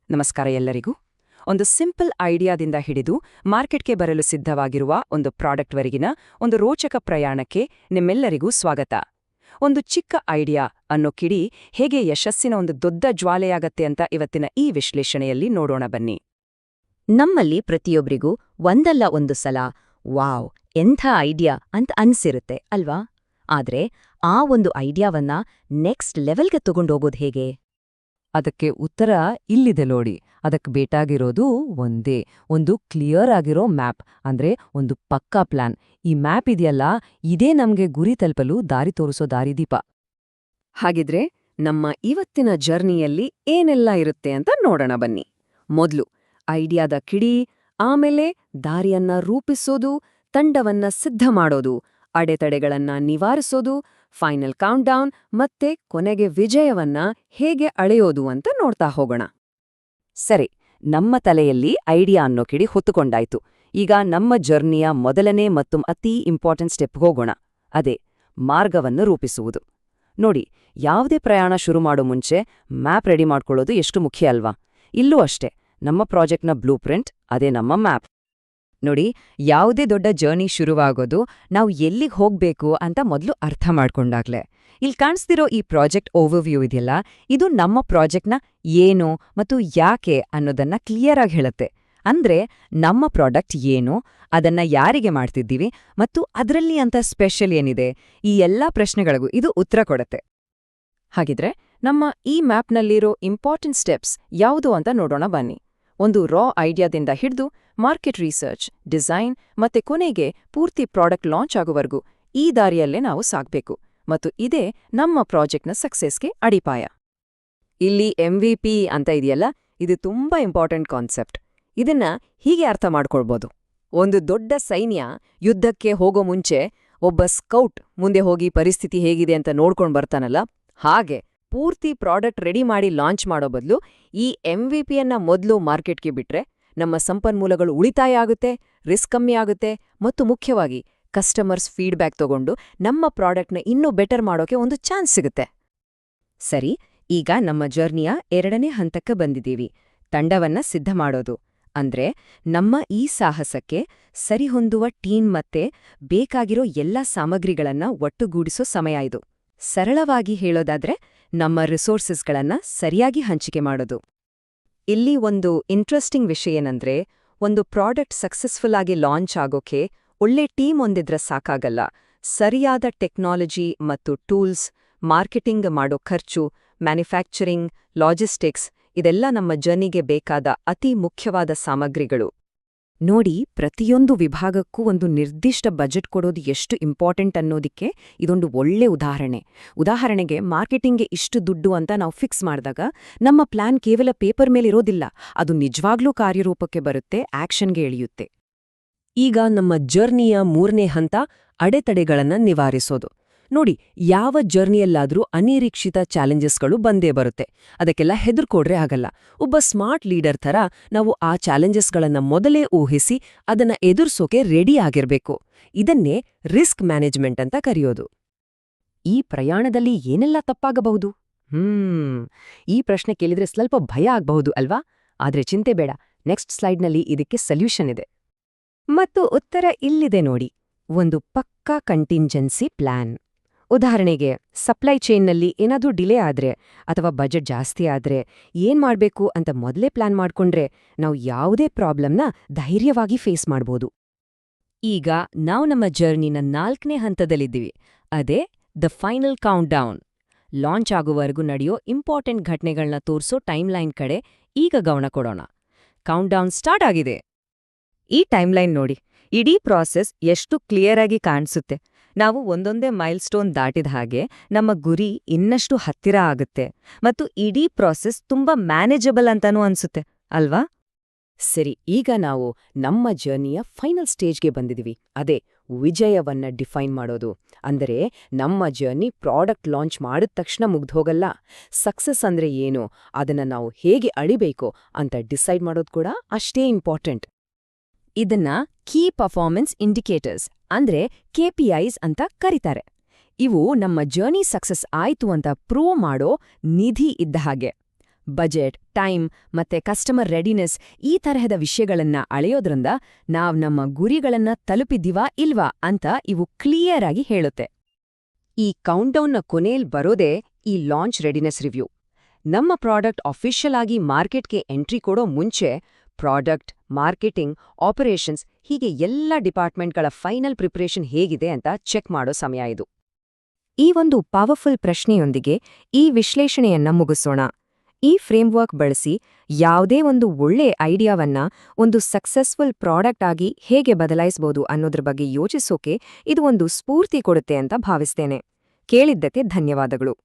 ನಮಸ್ಕಾರ ಎಲ್ಲರಿಗೂ. ಒಂದು ಸಿಂಪಲ್ ಐಡಿಯಾದಿಂದ ಹಿಡಿದು ಮಾರ್ಕೆಟ್ಗೆ ಬರಲು ಸಿದ್ಧವಾಗಿರುವ ಒಂದು ಪ್ರಾಡಕ್ಟ್ವರೆಗಿನ ಒಂದು ರೋಚಕ ಪ್ರಯಾಣಕ್ಕೆ ನಿಮ್ಮೆಲ್ಲರಿಗೂ ಸ್ವಾಗತ. ಒಂದು ಚಿಕ್ಕ ಐಡಿಯಾ ಅನ್ನೋ ಕಿಡಿ ಹೇಗೆ ಯಶಸ್ಸಿನ ಒಂದು ದೊಡ್ಡ ಜ್ವಾಲೆಯಾಗತ್ತೆ ಅಂತ ಇವತ್ತಿನ ಈ ವಿಶ್ಲೇಷಣೆಯಲ್ಲಿ ನೋಡೋಣ ಬನ್ನಿ. ನಮ್ಮಲ್ಲಿ ಪ್ರತಿಯೊಬ್ಬರಿಗೂ ಒಂದಲ್ಲ ಒಂದು ಸಲ ವಾವ್ ಎಂಥ ಐಡಿಯಾ ಅಂತ ಅನ್ಸಿರುತ್ತೆ ಅಲ್ವಾ? ಆದ್ರೆ ಆ ಒಂದು ಐಡಿಯಾವನ್ನ ನೆಕ್ಸ್ಟ್ ಲೆವೆಲ್ಗೆ ತಗೊಂಡೋಗೋದು ಹೇಗೆ? ಅದಕ್ಕೆ ಉತ್ತರ ಇಲ್ಲಿದೆ ನೋಡಿ. ಅದಕ್ಕೆ ಬೇಕಾಗಿರೋದು ಒಂದೇ ಒಂದು ಕ್ಲಿಯರ್ ಆಗಿರೋ ಮ್ಯಾಪ್, ಅಂದ್ರೆ ಒಂದು ಪಕ್ಕಾ ಪ್ಲಾನ್. ಈ ಮ್ಯಾಪ್ ಇದೆಯಲ್ಲ, ಇದೇ ನಮ್ಗೆ ಗುರಿ ತಲುಪಲು ದಾರಿ ತೋರಿಸೋ ದಾರಿದೀಪ. ಹಾಗಿದ್ರೆ ನಮ್ಮ ಇವತ್ತಿನ ಜರ್ನಿಯಲ್ಲಿ ಏನೆಲ್ಲ ಇರುತ್ತೆ ಅಂತ ನೋಡೋಣ ಬನ್ನಿ. ಮೊದಲು ಐಡಿಯಾದ ಕಿಡಿ, ಆಮೇಲೆ ದಾರಿಯನ್ನ ರೂಪಿಸೋದು, ತಂಡವನ್ನ ಸಿದ್ಧ ಮಾಡೋದು, ಅಡೆತಡೆಗಳನ್ನ ನಿವಾರಿಸೋದು, ಫೈನಲ್ ಕೌಂಟ್ಡೌನ್ ಮತ್ತೆ ಕೊನೆಗೆ ವಿಜಯವನ್ನ ಹೇಗೆ ಅಳೆಯೋದು ಅಂತ ನೋಡ್ತಾ ಹೋಗೋಣ. ಸರಿ, ನಮ್ಮ ತಲೆಯಲ್ಲಿ ಐಡಿಯಾ ಅನ್ನೋ ಕಿಡಿ ಹೊತ್ತುಕೊಂಡಾಯ್ತು. ಈಗ ನಮ್ಮ ಜರ್ನಿಯ ಮೊದಲನೇ ಮತ್ತು ಅತಿ ಇಂಪಾರ್ಟೆಂಟ್ ಸ್ಟೆಪ್ ಹೋಗೋಣ. ಅದೇ ಮಾರ್ಗವನ್ನು ರೂಪಿಸುವುದು. ನೋಡಿ, ಯಾವುದೇ ಪ್ರಯಾಣ ಶುರು ಮಾಡೋ ಮುಂಚೆ ಮ್ಯಾಪ್ ರೆಡಿ ಮಾಡ್ಕೊಳ್ಳೋದು ಎಷ್ಟು ಮುಖ್ಯ ಅಲ್ವಾ? ಇಲ್ಲೂ ಅಷ್ಟೇ, ನಮ್ಮ ಪ್ರಾಜೆಕ್ಟ್ನ ಬ್ಲೂ ಪ್ರಿಂಟ್ ಅದೇ ನಮ್ಮ ಮ್ಯಾಪ್. ನೋಡಿ, ಯಾವುದೇ ದೊಡ್ಡ ಜರ್ನಿ ಶುರುವಾಗೋದು ನಾವು ಎಲ್ಲಿಗೆ ಹೋಗ್ಬೇಕು ಅಂತ ಮೊದಲು ಅರ್ಥ ಮಾಡ್ಕೊಂಡಾಗ್ಲೇ. ಇಲ್ಲಿ ಕಾಣಿಸ್ತಿರೋ ಈ ಪ್ರಾಜೆಕ್ಟ್ ಓವರ್ವ್ಯೂ ಇದೆಯಲ್ಲ, ಇದು ನಮ್ಮ ಪ್ರಾಜೆಕ್ಟ್ನ ಏನು ಮತ್ತು ಯಾಕೆ ಅನ್ನೋದನ್ನ ಕ್ಲಿಯರ್ ಆಗಿ ಹೇಳುತ್ತೆ. ಅಂದ್ರೆ ನಮ್ಮ ಪ್ರಾಡಕ್ಟ್ ಏನು, ಅದನ್ನ ಯಾರಿಗೆ ಮಾಡ್ತಿದ್ದೀವಿ ಮತ್ತು ಅದರಲ್ಲಿ ಅಂತ ಸ್ಪೆಷಲ್ ಏನಿದೆ, ಈ ಎಲ್ಲಾ ಪ್ರಶ್ನೆಗಳಿಗೂ ಇದು ಉತ್ತರ ಕೊಡುತ್ತೆ. ಹಾಗಿದ್ರೆ ನಮ್ಮ ಈ ಮ್ಯಾಪ್ನಲ್ಲಿರೋ ಇಂಪಾರ್ಟೆಂಟ್ ಸ್ಟೆಪ್ಸ್ ಯಾವುದು ಅಂತ ನೋಡೋಣ ಬನ್ನಿ. ಒಂದು ರಾ ಐಡಿಯಾದಿಂದ ಹಿಡಿದು ಮಾರ್ಕೆಟ್ ರಿಸರ್ಚ್, ಡಿಸೈನ್ ಮತ್ತೆ ಕೊನೆಗೆ ಪೂರ್ತಿ ಪ್ರಾಡಕ್ಟ್ ಲಾಂಚ್ ಆಗುವವರೆಗೂ ಈ ದಾರಿಯಲ್ಲೇ ನಾವು ಸಾಗ್ಬೇಕು. ಮತ್ತು ಇದೇ ನಮ್ಮ ಪ್ರಾಜೆಕ್ಟ್ನ ಸಕ್ಸೆಸ್ಗೆ ಅಡಿಪಾಯ. ಇಲ್ಲಿ MVP ಅಂತ ಇದೆಯಲ್ಲ, ಇದು ತುಂಬಾ ಇಂಪಾರ್ಟೆಂಟ್ ಕಾನ್ಸೆಪ್ಟ್. ಇದನ್ನ ಹೀಗೆ ಅರ್ಥ ಮಾಡ್ಕೊಳ್ಬೋದು. ಒಂದು ದೊಡ್ಡ ಸೈನ್ಯ ಯುದ್ಧಕ್ಕೆ ಹೋಗೋ ಮುಂಚೆ ಒಬ್ಬ ಸ್ಕೌಟ್ ಮುಂದೆ ಹೋಗಿ ಪರಿಸ್ಥಿತಿ ಹೇಗಿದೆ ಅಂತ ನೋಡ್ಕೊಂಡ್ ಬರ್ತಾನಲ್ಲ, ಹಾಗೆ ಪೂರ್ತಿ ಪ್ರಾಡಕ್ಟ್ ರೆಡಿ ಮಾಡಿ ಲಾಂಚ್ ಮಾಡೋ ಬದಲು ಈ MVPಯನ್ನ ಮೊದಲು ಮಾರ್ಕೆಟ್ಗೆ ಬಿಟ್ರೆ ನಮ್ಮ ಸಂಪನ್ಮೂಲಗಳು ಉಳಿತಾಯ ಆಗುತ್ತೆ, ರಿಸ್ಕ್ ಕಮ್ಮಿ ಆಗುತ್ತೆ ಮತ್ತು ಮುಖ್ಯವಾಗಿ ಕಸ್ಟಮರ್ಸ್ ಫೀಡ್ಬ್ಯಾಕ್ ತಗೊಂಡು ನಮ್ಮ ಪ್ರಾಡಕ್ಟ್ನ ಇನ್ನೂ ಬೆಟರ್ ಮಾಡೋಕೆ ಒಂದು ಚಾನ್ಸ್ ಸಿಗುತ್ತೆ. ಸರಿ, ಈಗ ನಮ್ಮ ಜರ್ನಿಯ ಎರಡನೇ ಹಂತಕ್ಕೆ ಬಂದಿದ್ದೀವಿ, ತಂಡವನ್ನ ಸಿದ್ಧ ಮಾಡೋದು. ಅಂದ್ರೆ ನಮ್ಮ ಈ ಸಾಹಸಕ್ಕೆ ಸರಿಹೊಂದುವ ಟೀಮ್ ಮತ್ತೆ ಬೇಕಾಗಿರೋ ಎಲ್ಲ ಸಾಮಗ್ರಿಗಳನ್ನ ಒಟ್ಟುಗೂಡಿಸೋ ಸಮಯ ಇದು. ಸರಳವಾಗಿ ಹೇಳೋದಾದ್ರೆ ನಮ್ಮ ರಿಸೋರ್ಸಸ್ಗಳನ್ನ ಸರಿಯಾಗಿ ಹಂಚಿಕೆ ಮಾಡೋದು. ಇಲ್ಲಿ ಒಂದು ಇಂಟ್ರೆಸ್ಟಿಂಗ್ ವಿಷಯ ಏನಂದ್ರೆ, ಒಂದು ಪ್ರಾಡಕ್ಟ್ ಸಕ್ಸಸ್ಫುಲ್ ಆಗಿ ಲಾಂಚ್ ಆಗೋಕೆ ಒಳ್ಳೆ ಟೀಮ್ ಹೊಂದಿದ್ರೆ ಸಾಕಾಗಲ್ಲ. ಸರಿಯಾದ ಟೆಕ್ನಾಲಜಿ ಮತ್ತು ಟೂಲ್ಸ್, ಮಾರ್ಕೆಟಿಂಗ್ ಮಾಡೋ ಖರ್ಚು, ಮ್ಯಾನುಫ್ಯಾಕ್ಚರಿಂಗ್, ಲಾಜಿಸ್ಟಿಕ್ಸ್ ಇದೆಲ್ಲ ನಮ್ಮ ಜರ್ನಿಗೆ ಬೇಕಾದ ಅತಿ ಮುಖ್ಯವಾದ ಸಾಮಗ್ರಿಗಳು. ನೋಡಿ, ಪ್ರತಿಯೊಂದು ವಿಭಾಗಕ್ಕೂ ಒಂದು ನಿರ್ದಿಷ್ಟ ಬಜೆಟ್ ಕೊಡೋದು ಎಷ್ಟು ಇಂಪಾರ್ಟೆಂಟ್ ಅನ್ನೋದಕ್ಕೆ ಇದೊಂದು ಒಳ್ಳೆ ಉದಾಹರಣೆಗೆ ಮಾರ್ಕೆಟಿಂಗ್ಗೆ ಇಷ್ಟು ದುಡ್ಡು ಅಂತ ನಾವು ಫಿಕ್ಸ್ ಮಾಡಿದಾಗ ನಮ್ಮ ಪ್ಲಾನ್ ಕೇವಲ ಪೇಪರ್ ಮೇಲಿರೋದಿಲ್ಲ, ಅದು ನಿಜವಾಗ್ಲೂ ಕಾರ್ಯರೂಪಕ್ಕೆ ಬರುತ್ತೆ, ಆಕ್ಷನ್ಗೆ ಇಳಿಯುತ್ತೆ. ಈಗ ನಮ್ಮ ಜರ್ನಿಯ ಮೂರನೇ ಹಂತ ಅಡೆತಡೆಗಳನ್ನ ನಿವಾರಿಸೋದು. ನೋಡಿ, ಯಾವ ಜರ್ನಿಯಲ್ಲಾದ್ರೂ ಅನಿರೀಕ್ಷಿತ ಚಾಲೆಂಜಸ್ಗಳು ಬಂದೇ ಬರುತ್ತೆ. ಅದಕ್ಕೆಲ್ಲ ಹೆದರ್ಕೋಡ್ರೆ ಆಗಲ್ಲ. ಒಬ್ಬ ಸ್ಮಾರ್ಟ್ ಲೀಡರ್ ಥರ ನಾವು ಆ ಚಾಲೆಂಜಸ್ಗಳನ್ನ ಮೊದಲೇ ಊಹಿಸಿ ಅದನ್ನ ಎದುರ್ಸೋಕೆ ರೆಡಿ ಆಗಿರ್ಬೇಕು. ಇದನ್ನೇ ರಿಸ್ಕ್ ಮ್ಯಾನೇಜ್ಮೆಂಟ್ ಅಂತ ಕರೆಯೋದು. ಈ ಪ್ರಯಾಣದಲ್ಲಿ ಏನೆಲ್ಲ ತಪ್ಪಾಗಬಹುದು? ಈ ಪ್ರಶ್ನೆ ಕೇಳಿದ್ರೆ ಸ್ವಲ್ಪ ಭಯ ಆಗ್ಬಹುದು ಅಲ್ವಾ? ಆದ್ರೆ ಚಿಂತೆ ಬೇಡ, ನೆಕ್ಸ್ಟ್ ಸ್ಲೈಡ್ನಲ್ಲಿ ಇದಕ್ಕೆ ಸೊಲ್ಯೂಷನ್ ಇದೆ. ಮತ್ತು ಉತ್ತರ ಇಲ್ಲಿದೆ ನೋಡಿ, ಒಂದು ಪಕ್ಕಾ ಕಂಟಿಂಜೆನ್ಸಿ ಪ್ಲಾನ್. ಉದಾಹರಣೆಗೆ, ಸಪ್ಲೈ ಚೈನ್ನಲ್ಲಿ ಏನಾದ್ರೂ ಡಿಲೇ ಆದ್ರೆ ಅಥವಾ ಬಜೆಟ್ ಜಾಸ್ತಿ ಆದ್ರೆ ಏನ್ ಮಾಡ್ಬೇಕು ಅಂತ ಮೊದಲೇ ಪ್ಲಾನ್ ಮಾಡ್ಕೊಂಡ್ರೆ ನಾವು ಯಾವುದೇ ಪ್ರಾಬ್ಲಮ್ನ ಧೈರ್ಯವಾಗಿ ಫೇಸ್ ಮಾಡ್ಬೋದು. ಈಗ ನಾವು ನಮ್ಮ ಜರ್ನಿನ 4ನೇ ಹಂತದಲ್ಲಿದ್ದೀವಿ, ಅದೇ ದ ಫೈನಲ್ ಕೌಂಟ್ಡೌನ್. ಲಾಂಚ್ ಆಗುವವರೆಗೂ ನಡೆಯೋ ಇಂಪಾರ್ಟೆಂಟ್ ಘಟನೆಗಳನ್ನ ತೋರಿಸೋ ಟೈಮ್ಲೈನ್ ಕಡೆ ಈಗ ಗಮನ ಕೊಡೋಣ. ಕೌಂಟ್ಡೌನ್ ಸ್ಟಾರ್ಟ್ ಆಗಿದೆ. ಈ ಟೈಮ್ಲೈನ್ ನೋಡಿ, ಇಡೀ ಪ್ರಾಸೆಸ್ ಎಷ್ಟು ಕ್ಲಿಯರ್ ಆಗಿ ಕಾಣಿಸುತ್ತೆ. ನಾವು ಒಂದೊಂದೇ ಮೈಲ್ಸ್ಟೋನ್ ದಾಟಿದ ಹಾಗೆ ನಮ್ಮ ಗುರಿ ಇನ್ನಷ್ಟು ಹತ್ತಿರ ಆಗುತ್ತೆ ಮತ್ತು ಇಡೀ ಪ್ರಾಸೆಸ್ ತುಂಬಾ ಮ್ಯಾನೇಜಬಲ್ ಅಂತಾನೂ ಅನ್ಸುತ್ತೆ ಅಲ್ವಾ? ಸರಿ, ಈಗ ನಾವು ನಮ್ಮ ಜರ್ನಿಯ ಫೈನಲ್ ಸ್ಟೇಜ್ಗೆ ಬಂದಿದ್ದೀವಿ. ಅದೇ ವಿಜಯವನ್ನ ಡಿಫೈನ್ ಮಾಡೋದು. ಅಂದರೆ ನಮ್ಮ ಜರ್ನಿ ಪ್ರಾಡಕ್ಟ್ ಲಾಂಚ್ ಮಾಡಿದ ತಕ್ಷಣ ಮುಗ್ದೋಗಲ್ಲ. ಸಕ್ಸಸ್ ಅಂದ್ರೆ ಏನು, ಅದನ್ನ ನಾವು ಹೇಗೆ ಅಳಿಬೇಕು ಅಂತ ಡಿಸೈಡ್ ಮಾಡೋದು ಕೂಡ ಅಷ್ಟೇ ಇಂಪಾರ್ಟೆಂಟ್. ಇದನ್ನ ಕೀ ಪರ್ಫಾರ್ಮೆನ್ಸ್ ಇಂಡಿಕೇಟರ್ಸ್ ಅಂದ್ರೆ KPIs ಅಂತ ಕರೀತಾರೆ. ಇವು ನಮ್ಮ ಜರ್ನಿ ಸಕ್ಸಸ್ ಆಯ್ತು ಅಂತ ಪ್ರೂವ್ ಮಾಡೋ ನಿಧಿ ಇದ್ದ ಹಾಗೆ. ಬಜೆಟ್, ಟೈಮ್ ಮತ್ತೆ ಕಸ್ಟಮರ್ ರೆಡಿನೆಸ್ ಈ ತರಹದ ವಿಷಯಗಳನ್ನ ಅಳೆಯೋದ್ರಿಂದ ನಾವ್ ನಮ್ಮ ಗುರಿಗಳನ್ನ ತಲುಪಿದ್ದೀವಾ ಇಲ್ವಾ ಅಂತ ಇವು ಕ್ಲಿಯರ್ ಆಗಿ ಹೇಳುತ್ತೆ. ಈ ಕೌಂಟ್ಡೌನ್ನ ಕೊನೆಯಲ್ಲಿ ಬರೋದೇ ಈ ಲಾಂಚ್ ರೆಡಿನೆಸ್ ರಿವ್ಯೂ. ನಮ್ಮ ಪ್ರಾಡಕ್ಟ್ ಅಫಿಷಿಯಲ್ ಆಗಿ ಮಾರ್ಕೆಟ್ಗೆ ಎಂಟ್ರಿ ಕೊಡೋ ಮುಂಚೆ ಪ್ರಾಡಕ್ಟ್, ಮಾರ್ಕೆಟಿಂಗ್, ಆಪರೇಷನ್ಸ್ ಹೀಗೆ ಎಲ್ಲ ಡಿಪಾರ್ಟ್ಮೆಂಟ್ಗಳ ಫೈನಲ್ ಪ್ರಿಪರೇಷನ್ ಹೇಗಿದೆ ಅಂತ ಚೆಕ್ ಮಾಡೋ ಸಮಯ ಇದು. ಈ ಒಂದು ಪವರ್ಫುಲ್ ಪ್ರಶ್ನೆಯೊಂದಿಗೆ ಈ ವಿಶ್ಲೇಷಣೆಯನ್ನ ಮುಗಿಸೋಣ. ಈ ಫ್ರೇಮ್ವರ್ಕ್ ಬಳಸಿ ಯಾವುದೇ ಒಂದು ಒಳ್ಳೆ ಐಡಿಯಾವನ್ನ ಒಂದು ಸಕ್ಸಸ್ಫುಲ್ ಪ್ರಾಡಕ್ಟ್ ಆಗಿ ಹೇಗೆ ಬದಲಾಯಿಸಬಹುದು ಅನ್ನೋದ್ರ ಬಗ್ಗೆ ಯೋಚಿಸೋಕೆ ಇದು ಒಂದು ಸ್ಫೂರ್ತಿ ಕೊಡುತ್ತೆ ಅಂತ ಭಾವಿಸ್ತೇನೆ. ಕೇಳಿದ್ದಕ್ಕೆ ಧನ್ಯವಾದಗಳು.